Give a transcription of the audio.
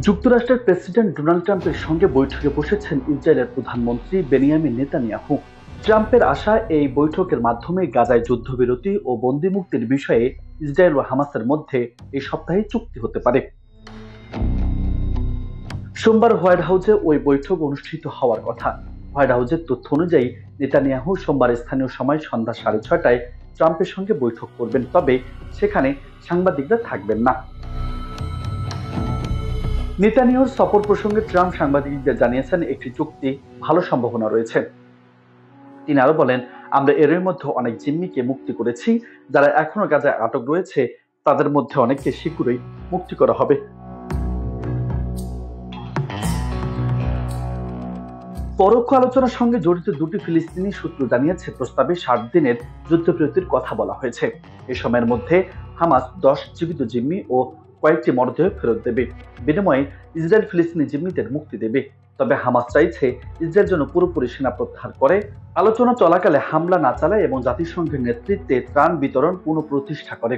যুক্তরাষ্ট্রের president Donald ট্রাম্পের সঙ্গে বৈঠকে বসেছেন ইসরায়েলের প্রধানমন্ত্রী বেনিয়ামিন নেতানিয়াহু। ট্রাম্পের আশা, এই বৈঠকের মাধ্যমে গাজায় যুদ্ধবিরতি ও বন্দি মুক্তির বিষয়ে ইসরায়েল ও হামাসের মধ্যে এই সপ্তাহে চুক্তি হতে পারে। সোমবার হোয়াইট হাউসে ওই বৈঠক অনুষ্ঠিত হওয়ার কথা। হোয়াইট হাউসের তথ্য অনুযায়ী নেতানিয়াহু সোমবার স্থানীয় সময় সন্ধ্যা 6:30টায় ট্রাম্পের সঙ্গে বৈঠক করবেন, তবে সেখানে সাংবাদিকরা থাকবেন না। নেতানিয়াহুর সফর প্রসঙ্গে ট্রাম্প সাংবাদিকদের জানিয়েছেন, একটি চুক্তি ভালো সম্ভাবনা রয়েছে। তিনি আরো বলেন, আমরা এর মধ্যে অনেক জিম্মিকে মুক্তি করেছি। যারা এখনো গাজায় আটক রয়েছে তাদের মধ্যে অনেককে শীঘ্রই মুক্তি করা হবে। পরোক্ষ আলোচনার সঙ্গে জড়িত দুটি ফিলিস্তিনি সূত্র জানিয়েছে, প্রস্তাবে 60 দিনের যুদ্ধবিরতির কথা বলা হয়েছে। এ সময়ের মধ্যে হামাস 10 জীবিত জিম্মি ও কয়েকটি মরদেহ ফেরত দেবে। বিনিময়ে ইসরায়েল ফিলিস্তিনি জিম্মিদের মুক্তি দেবে। তবে হামাস চাইছে ইসরায়েল যেন পুরোপুরি সেনা প্রত্যাহার করে, আলোচনা চলাকালে হামলা না চালায় এবং জাতিসংঘের নেতৃত্বে ত্রাণ বিতরণ পুনঃপ্রতিষ্ঠা করে।